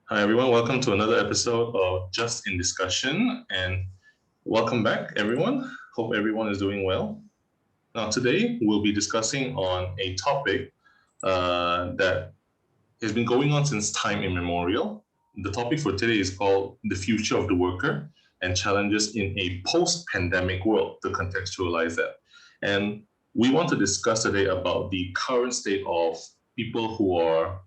Hi, everyone. Welcome to another episode of Just in Discussion, and welcome back, everyone. Hope everyone is doing well. Now, today we'll be discussing on a topic that has been going on since time immemorial. The topic for today is called The Future of the Worker and Challenges in a Post-Pandemic World, to contextualize that. And we want to discuss today about the current state of people who are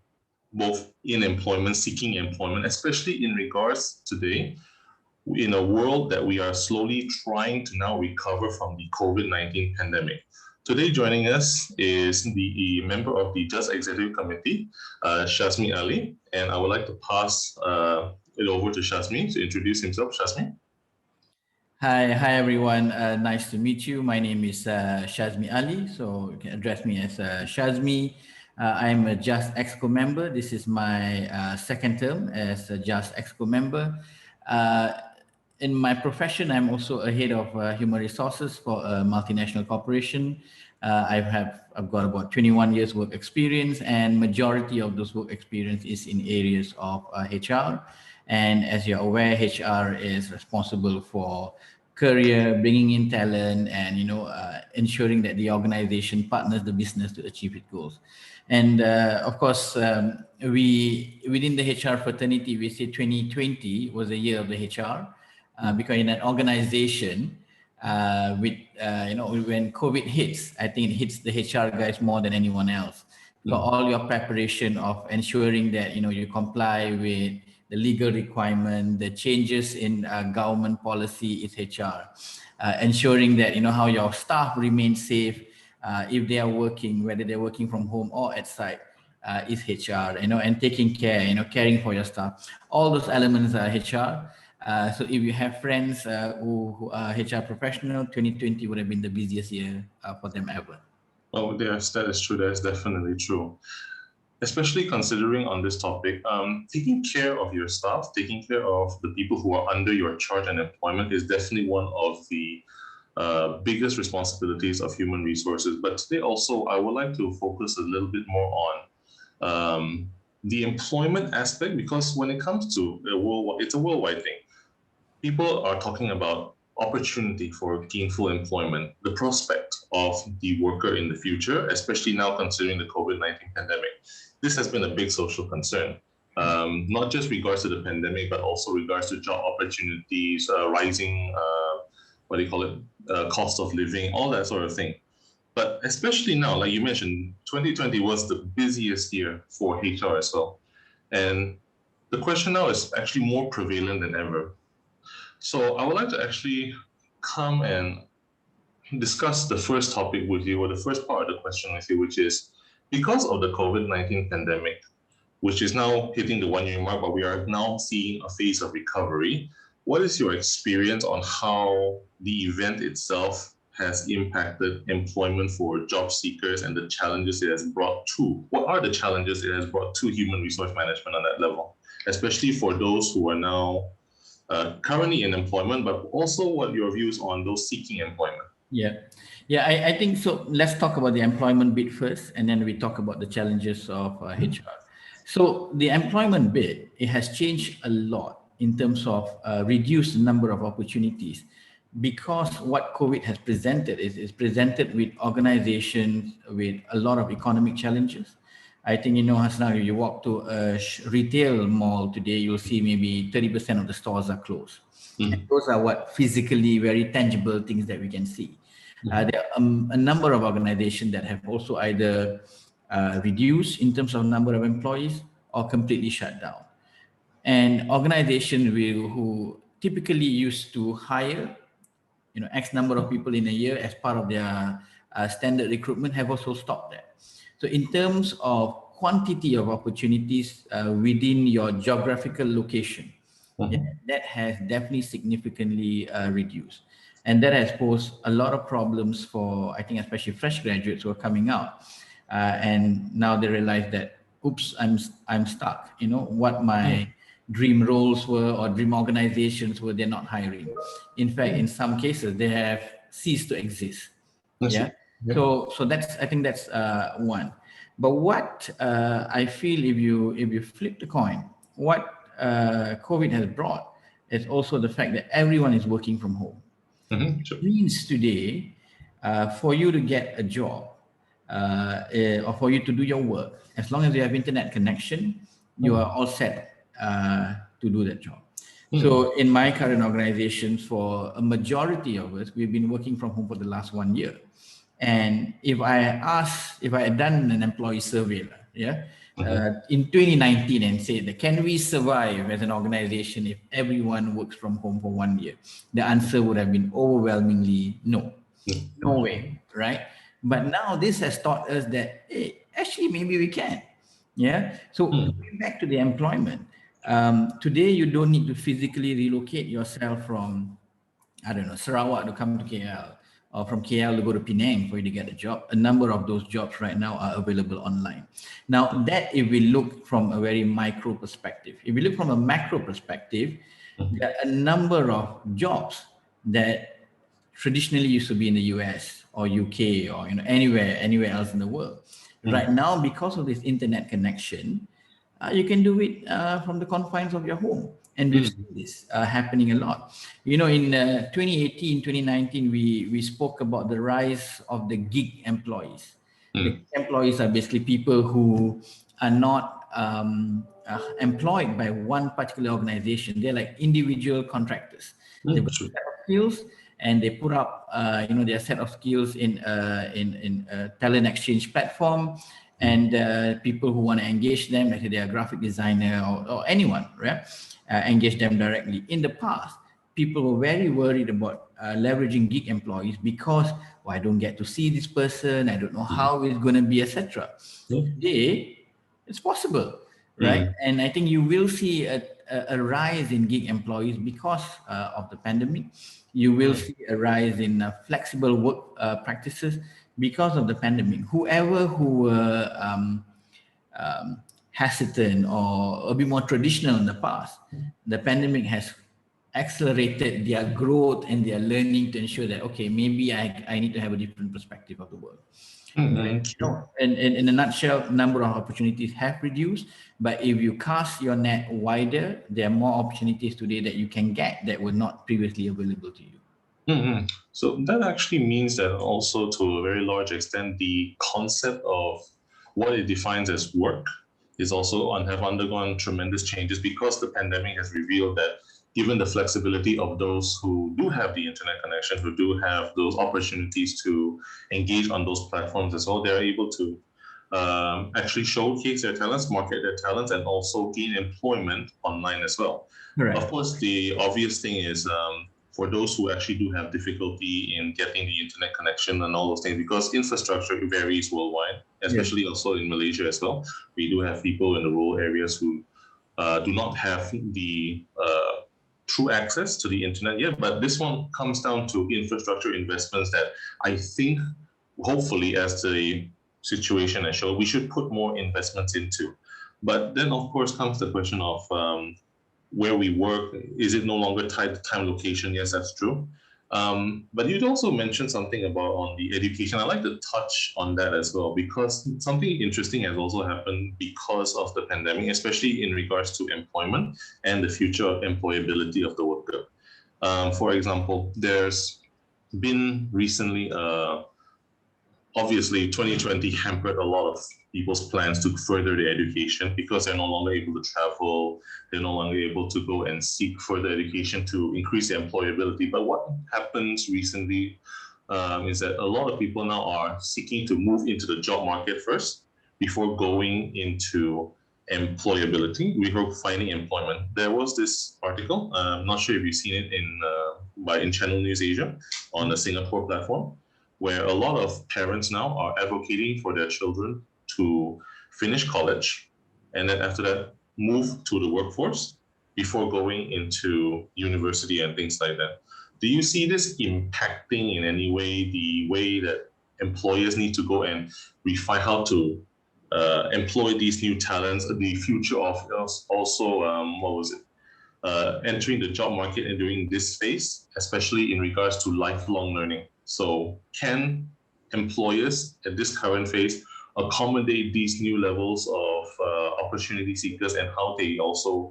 both in employment, seeking employment, especially in regards today in a world that we are slowly trying to now recover from the COVID-19 pandemic. Today, joining us is the member of the Just Executive Committee, Shazmi Ali, and I would like to pass it over to Shazmi to introduce himself. Shazmi? Hi everyone. Nice to meet you. My name is Shazmi Ali, so you can address me as Shazmi. I'm a Just Exco member. This is my second term as a Just Exco member. Uh, in my profession, I'm also a head of human resources for a multinational corporation. I've got about 21 years work experience, and majority of those work experience is in areas of HR. And as you're aware, HR is responsible for career, bringing in talent, and ensuring that the organization partners the business to achieve its goals. And of course, we within the HR fraternity, we say 2020 was a year of the HR, because in an organization, when COVID hits, I think it hits the HR guys more than anyone else. So all your preparation of ensuring that you comply with the legal requirement, the changes in government policy is HR. Ensuring that how your staff remain safe if they are working, whether they're working from home or at site, is HR. And taking care, caring for your staff. All those elements are HR. So if you have friends who are HR professional, 2020 would have been the busiest year for them ever. Oh, yes, that is true. That is definitely true. Especially considering on this topic, taking care of your staff, taking care of the people who are under your charge and employment is definitely one of the biggest responsibilities of human resources. But today also, I would like to focus a little bit more on the employment aspect, because when it comes to it's a worldwide thing. People are talking about opportunity for gainful employment, the prospect of the worker in the future, especially now considering the COVID-19 pandemic. This has been a big social concern, not just regards to the pandemic, but also regards to job opportunities, rising, what do you call it, cost of living, all that sort of thing. But especially now, like you mentioned, 2020 was the busiest year for HR as well. And the question now is actually more prevalent than ever. So I would like to actually come and discuss the first topic with you, or the first part of the question with you, which is because of the COVID-19 pandemic, which is now hitting the 1 year mark, but we are now seeing a phase of recovery. What is your experience on how the event itself has impacted employment for job seekers and the challenges it has brought to? What are the challenges it has brought to human resource management on that level, especially for those who are now currently in employment, but also what your views on those seeking employment? I think so. Let's talk about the employment bit first, and then we talk about the challenges of HR. So the employment bit, it has changed a lot in terms of reduced number of opportunities, because what COVID has presented is presented with organizations with a lot of economic challenges. I think, Hassan, if you walk to a retail mall today, you'll see maybe 30% of the stores are closed. And those are what physically very tangible things that we can see. There are a number of organizations that have also either reduced in terms of number of employees or completely shut down. And organizations who typically used to hire X number of people in a year as part of their standard recruitment have also stopped that. So in terms of quantity of opportunities within your geographical location, that has definitely significantly reduced. And that has posed a lot of problems for, I think, especially fresh graduates who are coming out. And now they realize that, oops, I'm stuck. What my dream roles were or dream organizations were, they're not hiring. In fact, in some cases, they have ceased to exist. Yeah. So I think that's one. But what I feel, if you flip the coin, what COVID has brought is also the fact that everyone is working from home. Sure. Means today, for you to get a job or for you to do your work, as long as you have internet connection, you are all set to do that job. So in my current organization, for a majority of us, we've been working from home for the last 1 year. And if I had done an employee survey, in 2019 and said that can we survive as an organization if everyone works from home for 1 year, the answer would have been overwhelmingly no. No way, right? But now this has taught us that hey, actually maybe we can. Yeah. So going back to the employment, today you don't need to physically relocate yourself from, I don't know, Sarawak to come to KL, or from KL to go to Penang for you to get a job. A number of those jobs right now are available online. Now that if we look from a very micro perspective, if we look from a macro perspective, there are a number of jobs that traditionally used to be in the US or UK or anywhere else in the world. Right now, because of this internet connection, you can do it from the confines of your home. And we've seen this happening a lot. In 2018, 2019, we spoke about the rise of the gig employees. The gig employees are basically people who are not employed by one particular organization. They're like individual contractors. They've got a set of skills, and they put up their set of skills in a talent exchange platform, and people who want to engage them, like they are a graphic designer or anyone, right? Engage them directly. In the past, people were very worried about leveraging gig employees because I don't get to see this person, I don't know how it's going to be, etc. Today, it's possible, right? And I think you will see a rise in gig employees because of the pandemic. You will see a rise in flexible work practices because of the pandemic. Whoever who were hesitant or a bit more traditional in the past, the pandemic has accelerated their growth and their learning to ensure that, okay, maybe I need to have a different perspective of the world. In a nutshell, number of opportunities have reduced, but if you cast your net wider, there are more opportunities today that you can get that were not previously available to you. So that actually means that also to a very large extent, the concept of what it defines as work is also have undergone tremendous changes because the pandemic has revealed that given the flexibility of those who do have the internet connection, who do have those opportunities to engage on those platforms as well, they're able to actually showcase their talents, market their talents, and also gain employment online as well. Correct. Of course, the obvious thing is for those who actually do have difficulty in getting the internet connection and all those things, because infrastructure varies worldwide, especially also in Malaysia as well. We do have people in the rural areas who do not have the true access to the internet yet, but this one comes down to infrastructure investments that I think, hopefully, as the situation has shown, we should put more investments into. But then, of course, comes the question of where we work. Is it no longer tied to time, location? Yes, that's true. But you'd also mentioned something about on the education. I'd like to touch on that as well, because something interesting has also happened because of the pandemic, especially in regards to employment and the future of employability of the worker. For example, there's been recently, obviously 2020 hampered a lot of people's plans to further their education because they're no longer able to travel, they're no longer able to go and seek further education to increase their employability. But what happens recently is that a lot of people now are seeking to move into the job market first before going into employability. We hope finding employment. There was this article, I'm not sure if you've seen it in Channel News Asia on the Singapore platform, where a lot of parents now are advocating for their children to finish college and then after that move to the workforce before going into university and things like that. Do you see this impacting in any way the way that employers need to go and refine how to employ these new talents, the future of also, entering the job market and during this phase, especially in regards to lifelong learning? So can employers at this current phase accommodate these new levels of opportunity seekers, and how they also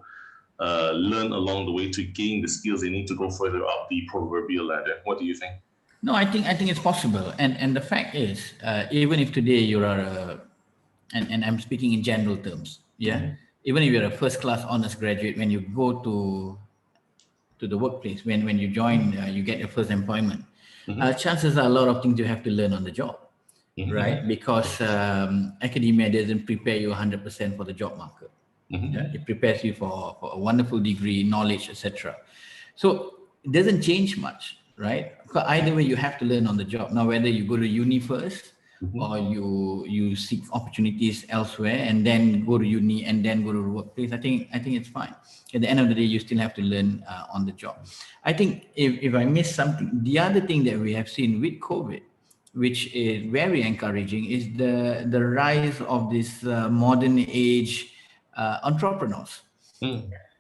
learn along the way to gain the skills they need to go further up the proverbial ladder. What do you think? No, I think it's possible, and the fact is, even if today you are and I'm speaking in general terms, yeah, even if you're a first class honors graduate, when you go to the workplace, when you join, you get your first employment, chances are a lot of things you have to learn on the job, right? Because academia doesn't prepare you 100% for the job market. Yeah? It prepares you for a wonderful degree, knowledge, etc. So it doesn't change much, right? Because either way, you have to learn on the job. Now, whether you go to uni first or you seek opportunities elsewhere and then go to uni and then go to the workplace, I think it's fine. At the end of the day, you still have to learn on the job. I think if I miss something, the other thing that we have seen with COVID, which is very encouraging, is the rise of this modern age entrepreneurs,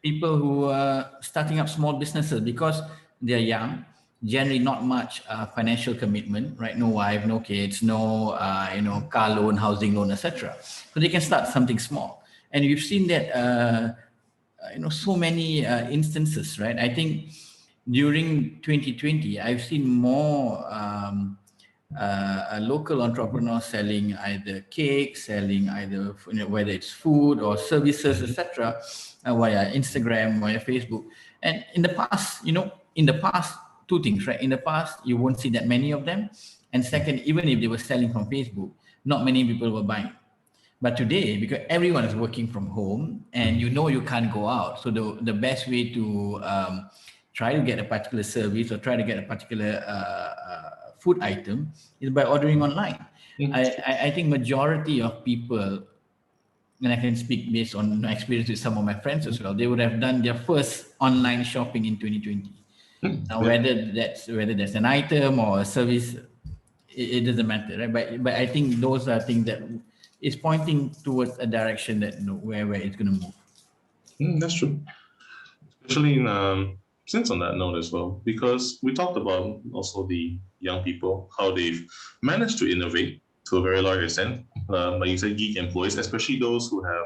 people who are starting up small businesses because they're young, generally not much financial commitment, right? No wife, no kids, no car loan, housing loan, etc. So they can start something small, and we've seen that so many instances, right? I think during 2020, I've seen more local entrepreneurs selling either cake, selling either whether it's food or services, etc., via Instagram, via Facebook. And in the past, two things, right? In the past, you won't see that many of them, and second, even if they were selling from Facebook, not many people were buying. But today, because everyone is working from home and you can't go out, so the best way to try to get a particular service or try to get a particular food item is by ordering online. I think majority of people, and I can speak based on my experience with some of my friends as well, they would have done their first online shopping in 2020. Now, whether that's an item or a service, it doesn't matter, right? But I think those are things that is pointing towards a direction that where it's going to move. That's true. Especially in since on that note as well, because we talked about also the young people, how they've managed to innovate to a very large extent. Like you said, geek employees, especially those who have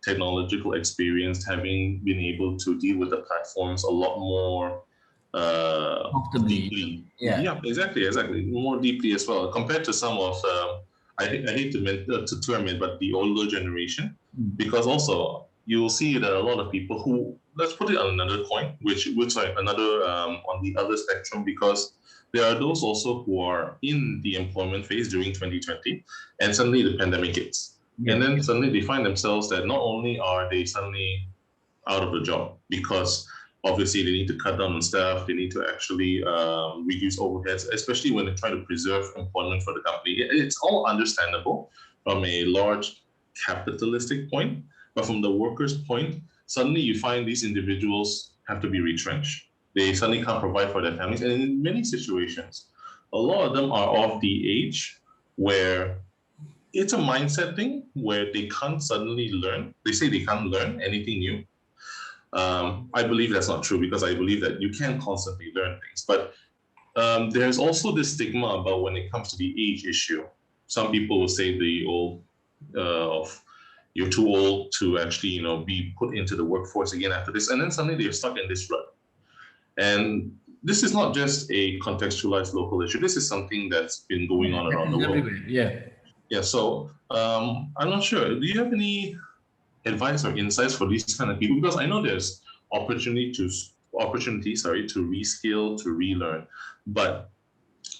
technological experience, having been able to deal with the platforms a lot more Comfortably. deeply. Yeah. Exactly. More deeply as well, compared to some of I hate to term it, but the older generation, because also you will see that a lot of people who, let's put it on another coin, which sorry, another on the other spectrum, because there are those also who are in the employment phase during 2020, and suddenly the pandemic hits, and then suddenly they find themselves that not only are they suddenly out of a job because obviously they need to cut down on staff, they need to actually reduce overheads, especially when they try to preserve employment for the company. It's all understandable from a large capitalistic point, but from the workers' point, suddenly you find these individuals have to be retrenched. They suddenly can't provide for their families, and in many situations, a lot of them are of the age where it's a mindset thing where they can't suddenly learn. They say they can't learn anything new. I believe that's not true, because I believe that you can constantly learn things. But there's also this stigma about when it comes to the age issue. Some people will say the old of you're too old to actually be put into the workforce again after this, and then suddenly they're stuck in this rut. And this is not just a contextualized local issue. This is something that's been going on around the world. Everywhere. Yeah. So I'm not sure. Do you have any advice or insights for these kind of people? Because I know there's opportunity to reskill, to relearn, but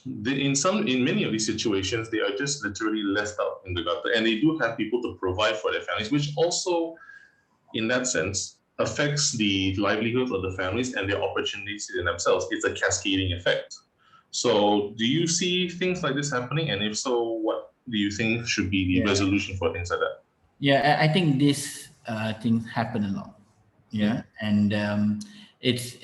in many of these situations, they are just literally left out in the gutter, and they do have people to provide for their families, which also, in that sense, affects the livelihood of the families and their opportunities in themselves. It's a cascading effect. So, do you see things like this happening? And if so, what do you think should be the resolution for things like that? Yeah, I think these things happen a lot. Yeah, and it's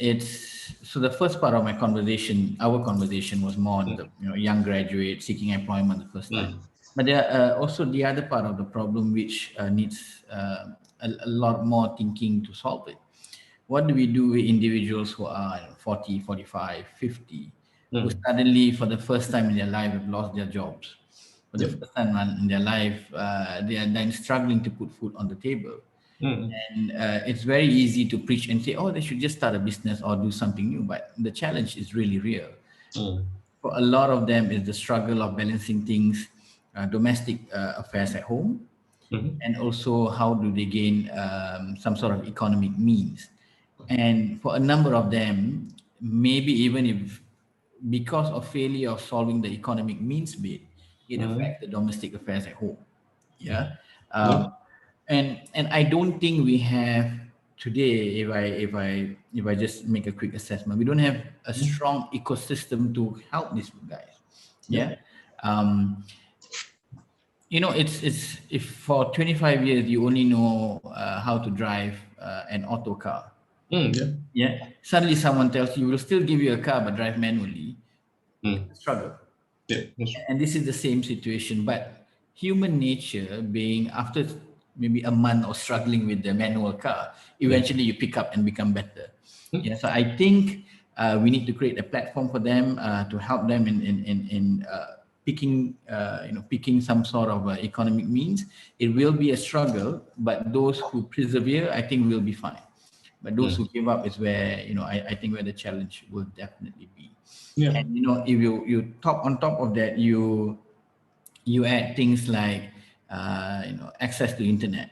so the first part of my conversation, our conversation, was more on the young graduate seeking employment the first time. But there are also the other part of the problem which needs a lot more thinking to solve it. What do we do with individuals who are 40, 45, 50, who suddenly for the first time in their life have lost their jobs? For the first time in their life, they are then struggling to put food on the table. And it's very easy to preach and say, oh, they should just start a business or do something new. But the challenge is really real. For a lot of them, is the struggle of balancing things, domestic affairs at home, and also how do they gain some sort of economic means. And for a number of them, maybe even if because of failure of solving the economic means bit, it affects the domestic affairs at home. Yeah. Yeah. And I don't think we have today, if I just make a quick assessment, we don't have a strong ecosystem to help these guys. Yeah. um it's if for 25 years you only know how to drive an auto car. Yeah. Yeah, suddenly someone tells you, we'll still give you a car but drive manually. Struggle. Yeah. That's true. And this is the same situation, but human nature being, after maybe a month of struggling with the manual car, eventually you pick up and become better. Yeah, so I think we need to create a platform for them to help them in picking picking some sort of economic means. It will be a struggle, but those who persevere, I think, will be fine. But those who give up is where, I think, where the challenge will definitely be. Yeah. And if you on top of that, you add things like access to internet.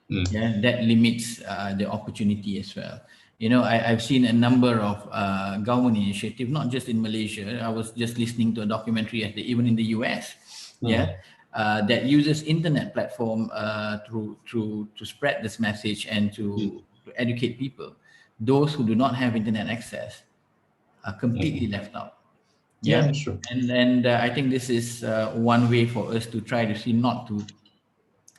Yeah, that limits the opportunity as well. I've seen a number of government initiatives, not just in Malaysia. I was just listening to a documentary even in the US. Yeah. That uses internet platform to spread this message and to educate people. Those who do not have internet access are completely left out. Yeah, Yeah. that's true. And I think this is one way for us to try to see, not to,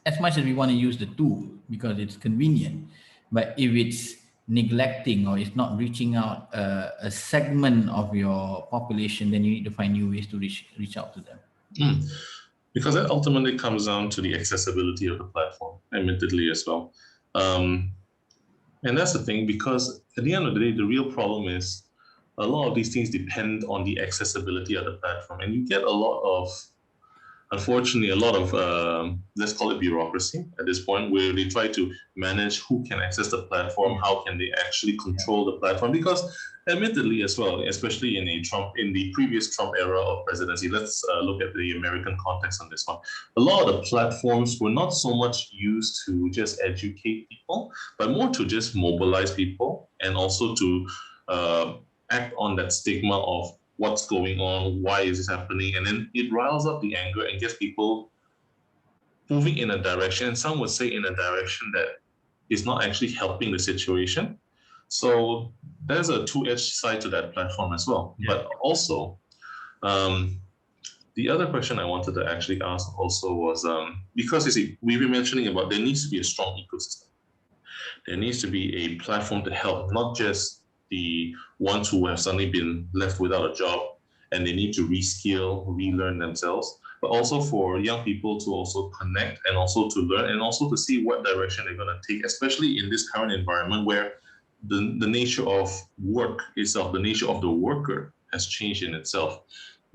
as much as we want to use the tool because it's convenient, but if it's neglecting or it's not reaching out a segment of your population, then you need to find new ways to reach out to them. Because that ultimately comes down to the accessibility of the platform, admittedly, as well. And that's the thing, because at the end of the day, the real problem is a lot of these things depend on the accessibility of the platform. And you get unfortunately, a lot of, let's call it bureaucracy at this point, where they try to manage who can access the platform, how can they actually control the platform. Because admittedly as well, especially in the previous Trump era of presidency, let's look at the American context on this one. A lot of the platforms were not so much used to just educate people, but more to just mobilize people and also to act on that stigma of what's going on, why is this happening, and then it riles up the anger and gets people moving in a direction, and some would say in a direction that is not actually helping the situation. So there's a two-edged side to that platform as well. Yeah. But also, the other question I wanted to actually ask also was, because you see, we've been mentioning about there needs to be a strong ecosystem. There needs to be a platform to help, not just the ones who have suddenly been left without a job and they need to reskill, relearn themselves, but also for young people to also connect and also to learn and also to see what direction they're going to take, especially in this current environment where the nature of work itself, the nature of the worker has changed in itself.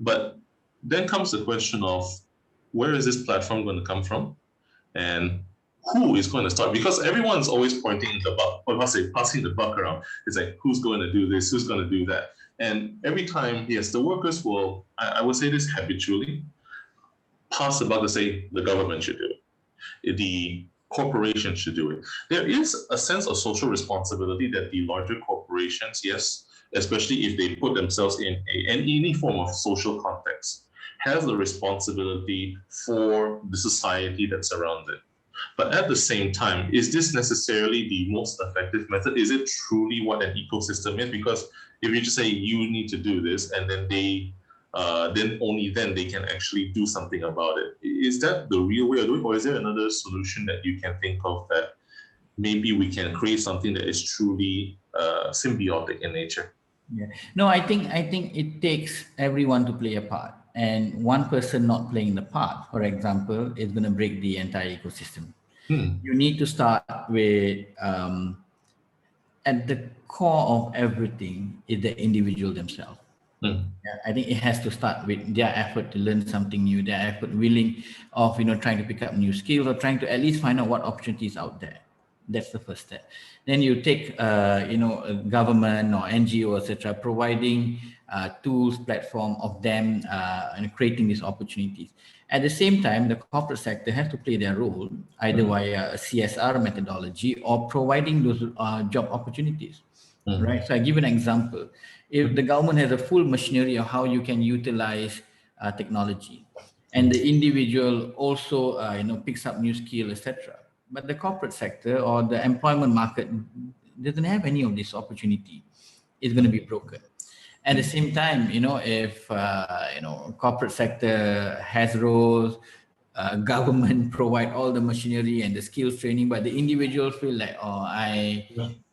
But then comes the question of where is this platform going to come from? And who is going to start? Because everyone's always pointing the buck, or let's say passing the buck around. It's like, who's going to do this? Who's going to do that? And every time, yes, the workers will, I would say this habitually, pass the buck to say the government should do it. The corporation should do it. There is a sense of social responsibility that the larger corporations, yes, especially if they put themselves in any form of social context, has the responsibility for the society that's around it. But at the same time, is this necessarily the most effective method? Is it truly what an ecosystem is? Because if you just say you need to do this, and then only then they can actually do something about it. Is that the real way of doing it, or is there another solution that you can think of that maybe we can create something that is truly symbiotic in nature? Yeah. No, I think it takes everyone to play a part. And one person not playing the part, for example, is going to break the entire ecosystem. You need to start with, at the core of everything is the individual themselves. Yeah, I think it has to start with their effort to learn something new, their effort willing of trying to pick up new skills or trying to at least find out what opportunities out there. That's the first step. Then you take, government or NGO, etc., providing tools, platform of them and creating these opportunities. At the same time, the corporate sector has to play their role either via a CSR methodology or providing those job opportunities. Right. So I give an example. If the government has a full machinery of how you can utilize technology, and the individual also picks up new skill, etc. But the corporate sector or the employment market doesn't have any of this opportunity. It's going to be broken. At the same time, if corporate sector has roles, government provide all the machinery and the skills training, but the individual feel like, oh,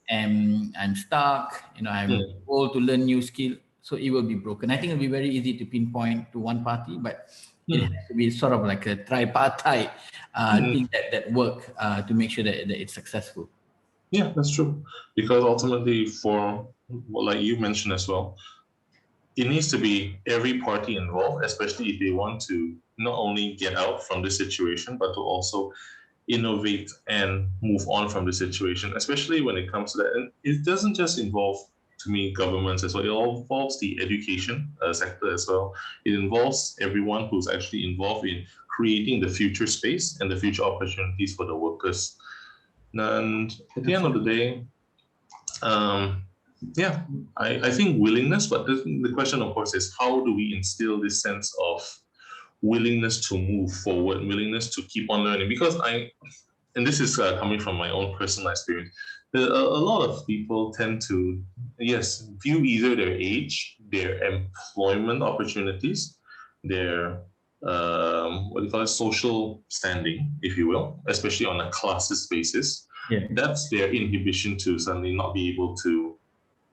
I'm stuck, I'm able to learn new skill, so it will be broken. I think it'll be very easy to pinpoint to one party, but it has to be sort of like a tripartite thing that work to make sure that it's successful. Yeah, that's true. Because ultimately, like you mentioned as well, it needs to be every party involved, especially if they want to not only get out from the situation, but to also innovate and move on from the situation, especially when it comes to that. And it doesn't just involve, to me, governments as well. It all involves the education sector as well. It involves everyone who's actually involved in creating the future space and the future opportunities for the workers. And at the end of the day, yeah, I think willingness, but the question, of course, is how do we instill this sense of willingness to move forward, willingness to keep on learning? Because and this is coming from my own personal experience, a lot of people tend to, yes, view either their age, their employment opportunities, their what do you call it, social standing, if you will, especially on a classes basis. Yeah. That's their inhibition to suddenly not be able to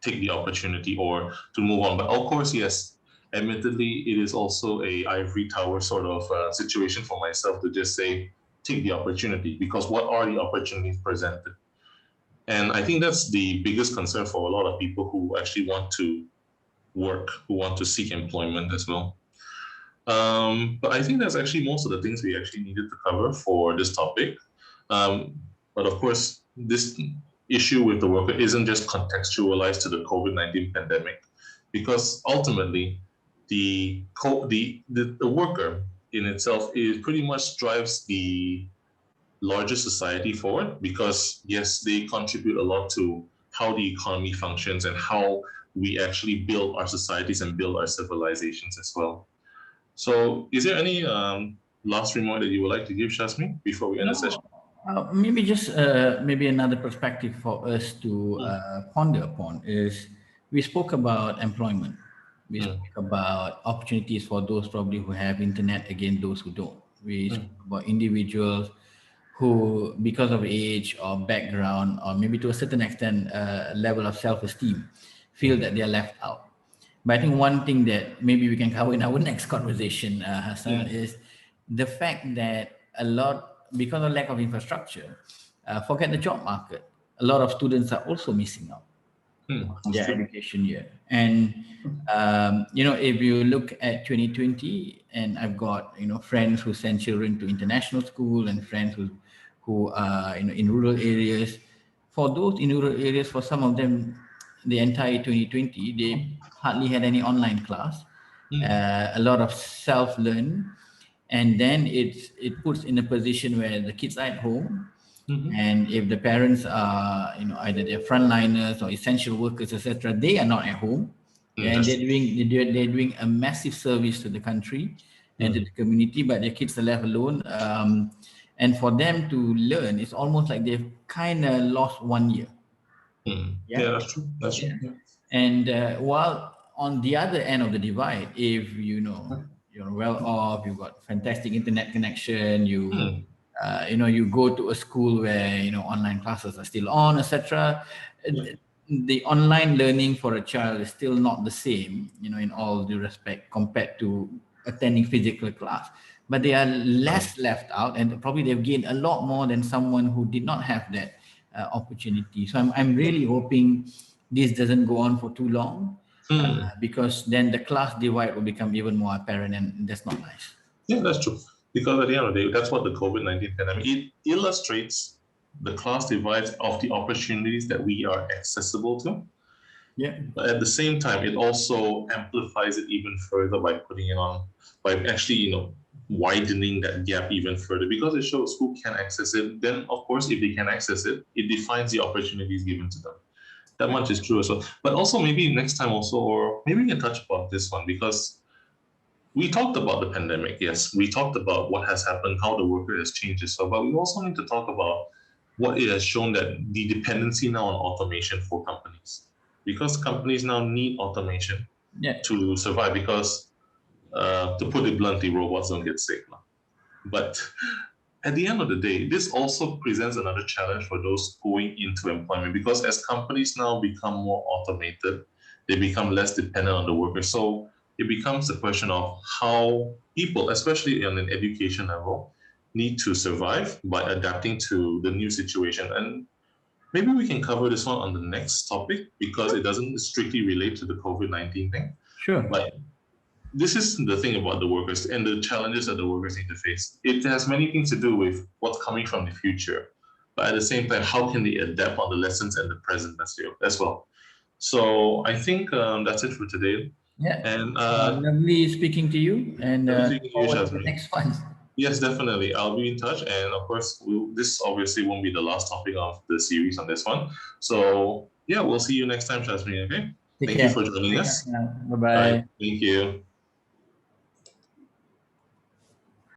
take the opportunity or to move on. But of course, yes, admittedly, it is also a ivory tower sort of situation for myself to just say, take the opportunity, because what are the opportunities presented? And I think that's the biggest concern for a lot of people who actually want to work, who want to seek employment as well. But I think that's actually most of the things we actually needed to cover for this topic. But of course, this issue with the worker isn't just contextualized to the COVID-19 pandemic, because ultimately, the worker in itself is pretty much drives the larger society forward, because yes, they contribute a lot to how the economy functions and how we actually build our societies and build our civilizations as well. So is there any last remark that you would like to give, Shasmi, before we end the session? Maybe just maybe another perspective for us to ponder upon is, we spoke about employment. We spoke about opportunities for those probably who have internet against those who don't. We spoke about individuals who, because of age or background, or maybe to a certain extent, level of self-esteem, feel that they are left out. But I think one thing that maybe we can cover in our next conversation, Hassan, is the fact that because of lack of infrastructure, forget the job market, a lot of students are also missing out on their education year. And if you look at 2020, and I've got friends who send children to international school, and friends who are in rural areas. For those in rural areas, for some of them, the entire 2020, they hardly had any online class. A lot of self-learn, and then it puts in a position where the kids are at home. And if the parents are, either they're frontliners or essential workers, etc., they are not at home, and they're doing a massive service to the country and to the community, but their kids are left alone. And for them to learn, it's almost like they've kind of lost 1 year. Yeah, that's true. That's true. Yeah. And while on the other end of the divide, if you're well off, you've got fantastic internet connection, you go to a school where online classes are still on, etc. The online learning for a child is still not the same, in all due respect, compared to attending physical class. But they are less left out, and probably they've gained a lot more than someone who did not have that opportunity. So I'm really hoping this doesn't go on for too long, because then the class divide will become even more apparent, and that's not nice. Yeah, that's true. Because at the end of the day, that's what the COVID-19 pandemic, it illustrates the class divides of the opportunities that we are accessible to. Yeah. But at the same time, it also amplifies it even further by putting it on, by actually, widening that gap even further, because it shows who can access it. Then, of course, if they can access it, it defines the opportunities given to them. That much is true as well. But also maybe next time also, or maybe we can touch about this one, because we talked about the pandemic. Yes, we talked about what has happened, how the worker has changed as well. But we also need to talk about what it has shown, that the dependency now on automation for companies, because companies now need automation Yeah. to survive. Because to put it bluntly, robots don't get sick now. But at the end of the day, this also presents another challenge for those going into employment, because as companies now become more automated, they become less dependent on the workers. So it becomes a question of how people, especially on an education level, need to survive by adapting to the new situation. And maybe we can cover this one on the next topic, because it doesn't strictly relate to the COVID-19 thing. Sure. But this is the thing about the workers and the challenges that the workers need to face. It has many things to do with what's coming from the future, but at the same time, how can they adapt on the lessons and the present as well? So I think that's it for today. Yeah. And Lovely speaking to you, and everything look you, forward to the Shazmi. next one. Yes, definitely. I'll be in touch. And of course, this obviously won't be the last topic of the series on this one. So yeah, we'll see you next time, Shazmi. Okay. Take Thank you care. for joining us. Bye All right. bye. Thank you.